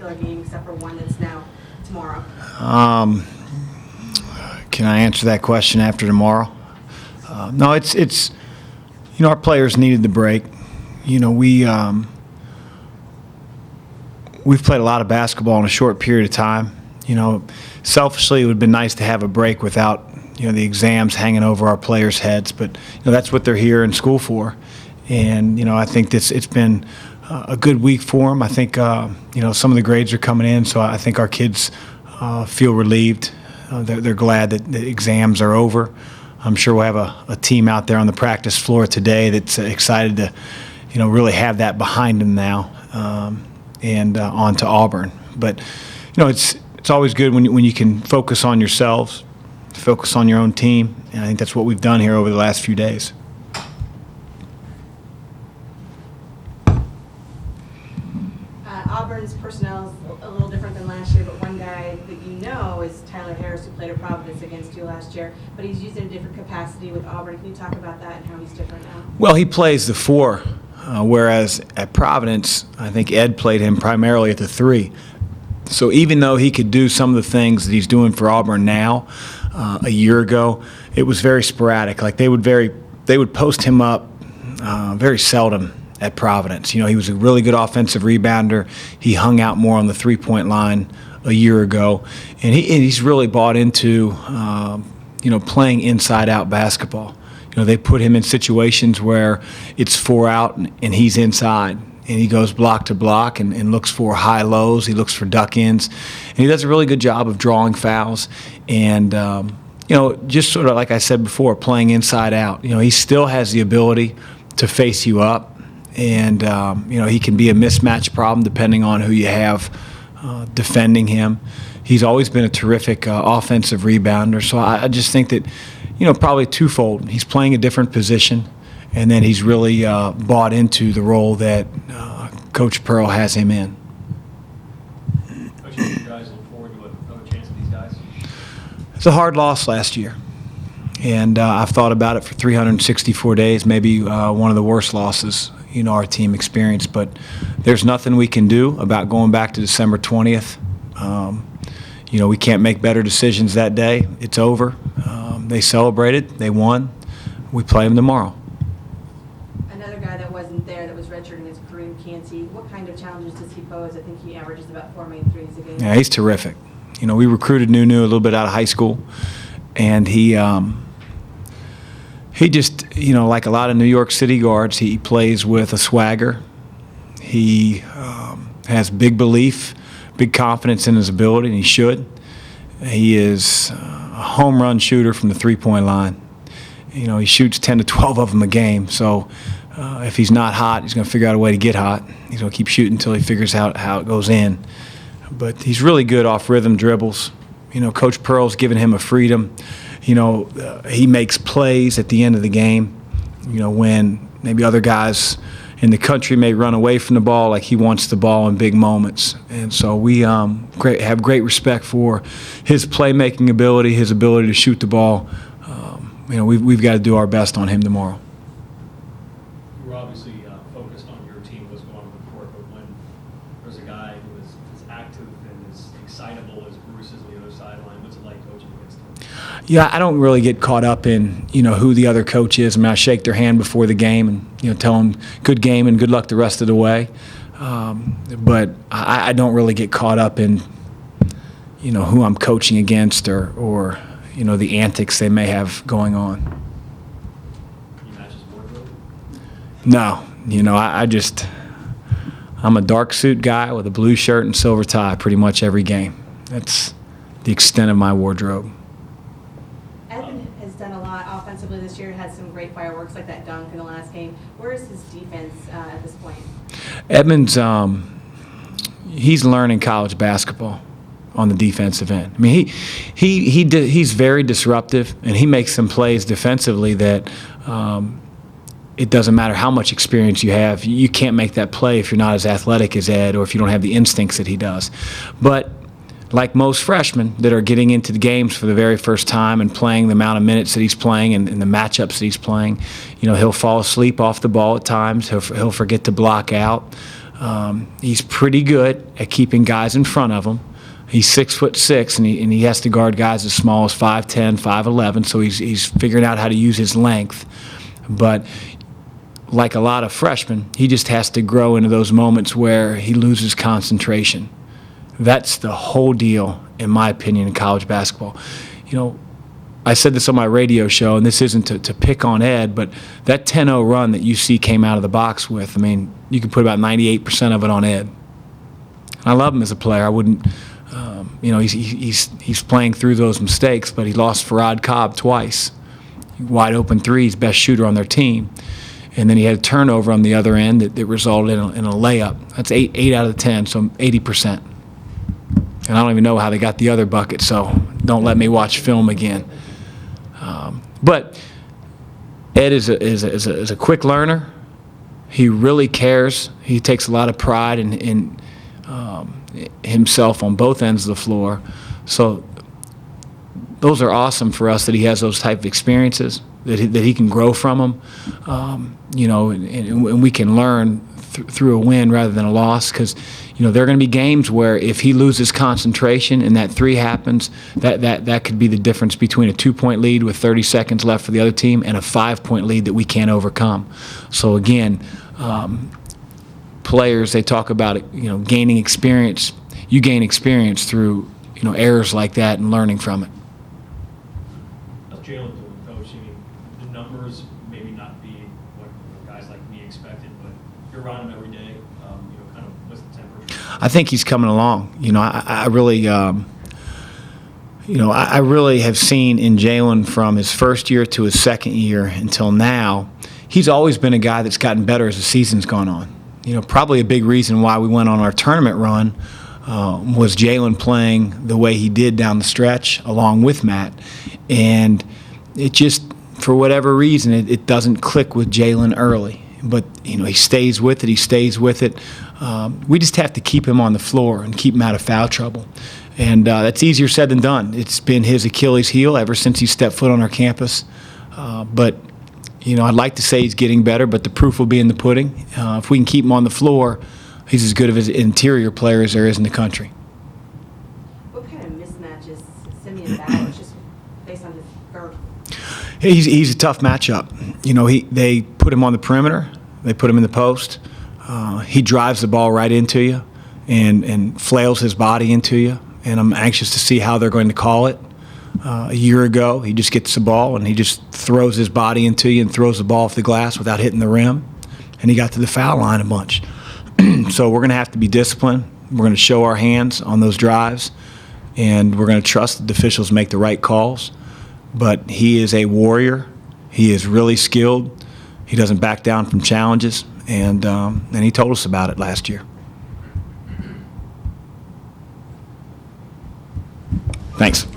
particular game except for one that's now tomorrow? Can I answer that question after tomorrow? No, it's our players needed the break. We've played a lot of basketball in a short period of time. Selfishly, it would have been nice to have a break without the exams hanging over our players' heads, but that's what they're here in school for. And I think it's been a good week for them. I think some of the grades are coming in, so I think our kids feel relieved. They're glad that the exams are over. I'm sure we'll have a team out there on the practice floor today that's excited to really have that behind them now, and on to Auburn. But it's always good when you can focus on yourselves, focus on your own team, and I think that's what we've done here over the last few days. Auburn's personnel is a little different than last year, but one guy that is Tyler Harris, who played at Providence against you last year, but he's used in a different capacity with Auburn. Can you talk about that and how he's different now? Well, he plays the 4, whereas at Providence, I think Ed played him primarily at the 3. So even though he could do some of the things that he's doing for Auburn now, a year ago, it was very sporadic. Like they would post him up very seldom at Providence. He was a really good offensive rebounder. He hung out more on the three-point line a year ago, and he's really bought into playing inside-out basketball. They put him in situations where it's 4 out and he's inside, and he goes block to block and looks for high lows. He looks for duck-ins, and he does a really good job of drawing fouls and just sort of like I said before, playing inside out. He still has the ability to face you up, and he can be a mismatch problem depending on who you have defending him. He's always been a terrific offensive rebounder, so I just think that probably twofold. He's playing a different position, and then he's really bought into the role that Coach Pearl has him in. Coach, you guys look forward to another chance at these guys? It's a hard loss last year, and I've thought about it for 364 days, maybe one of the worst losses our team experienced, but there's nothing we can do about going back to December 20th. We can't make better decisions that day. It's over. They celebrated. They won. We play them tomorrow. Another guy that wasn't there that was redshirting is Kareem Canty. What kind of challenges does he pose? I think he averages about 4 main threes a game. Yeah, he's terrific. We recruited Nunu a little bit out of high school, and he just, like a lot of New York City guards, he plays with a swagger. He has big belief, big confidence in his ability, and he should. He is a home run shooter from the three-point line. He shoots 10 to 12 of them a game, so if he's not hot, he's going to figure out a way to get hot. He's going to keep shooting until he figures out how it goes in. But he's really good off rhythm dribbles. Coach Pearl's given him a freedom. He makes plays at the end of the game, when maybe other guys in the country may run away from the ball, like he wants the ball in big moments. And so we have great respect for his playmaking ability, his ability to shoot the ball. We've got to do our best on him tomorrow. We're obviously focused on your team, what's going on with the court, but when there's a guy who is as active and as excitable as Bruce is on the other sideline, what's it like coaching against him? Yeah, I don't really get caught up in who the other coach is. I mean, I shake their hand before the game and tell them good game and good luck the rest of the way. But I don't really get caught up in who I'm coaching against or the antics they may have going on. Can you match his wardrobe? No, I'm a dark suit guy with a blue shirt and silver tie pretty much every game. That's the extent of my wardrobe. Edmond has done a lot offensively this year, had some great fireworks like that dunk in the last game. Where is his defense at this point? Edmond's, he's learning college basketball on the defensive end. I mean, he's very disruptive, and he makes some plays defensively that it doesn't matter how much experience you have. You can't make that play if you're not as athletic as Ed or if you don't have the instincts that he does. But like most freshmen that are getting into the games for the very first time and playing the amount of minutes that he's playing and the matchups that he's playing, he'll fall asleep off the ball at times. He'll forget to block out. He's pretty good at keeping guys in front of him. He's 6'6", and he has to guard guys as small as 5'10", 5'11", so he's figuring out how to use his length. But like a lot of freshmen, he just has to grow into those moments where he loses concentration. That's the whole deal, in my opinion, in college basketball. You know, I said this on my radio show, and this isn't to pick on Ed, but that 10-0 run that UC came out of the box with, I mean, you can put about 98% of it on Ed. I love him as a player. I wouldn't, you know, he's playing through those mistakes, but he lost Farad Cobb twice. Wide open threes, best shooter on their team. And then he had a turnover on the other end that resulted in a layup. That's 8 out of 10, so 80%. And I don't even know how they got the other bucket, so don't let me watch film again. But Ed is a quick learner. He really cares. He takes a lot of pride in himself on both ends of the floor. So those are awesome for us that he has those type of experiences, that he can grow from them, you know, and we can learn through a win rather than a loss, because, you know, there are going to be games where if he loses concentration and that three happens, that could be the difference between a 2-point lead with 30 seconds left for the other team and a 5-point lead that we can't overcome. So again, players, they talk about, you know, gaining experience. You gain experience through, you know, errors like that and learning from it. How's Jalen doing, Coach? I mean, the numbers maybe not be what guys like me expected, but you're around him every day. You know, kind of what's the temperature? I think he's coming along. You know, I really, you know, I really have seen in Jalen from his first year to his second year until now, he's always been a guy that's gotten better as the season's gone on. You know, probably a big reason why we went on our tournament run was Jalen playing the way he did down the stretch along with Matt. And it just, for whatever reason, it doesn't click with Jalen early. But, you know, he stays with it. He stays with it. We just have to keep him on the floor and keep him out of foul trouble. And that's easier said than done. It's been his Achilles heel ever since he stepped foot on our campus. But, you know, I'd like to say he's getting better, but the proof will be in the pudding. If we can keep him on the floor, he's as good of an interior player as there is in the country. What kind of mismatches Simeon Bowers, just based on his girth? He's a tough matchup. You know, they put him on the perimeter. They put him in the post. He drives the ball right into you and flails his body into you. And I'm anxious to see how they're going to call it. A year ago, he just gets the ball and he just throws his body into you and throws the ball off the glass without hitting the rim. And he got to the foul line a bunch. So we're going to have to be disciplined. We're going to show our hands on those drives. And we're going to trust that the officials make the right calls. But he is a warrior. He is really skilled. He doesn't back down from challenges. And he told us about it last year. Thanks.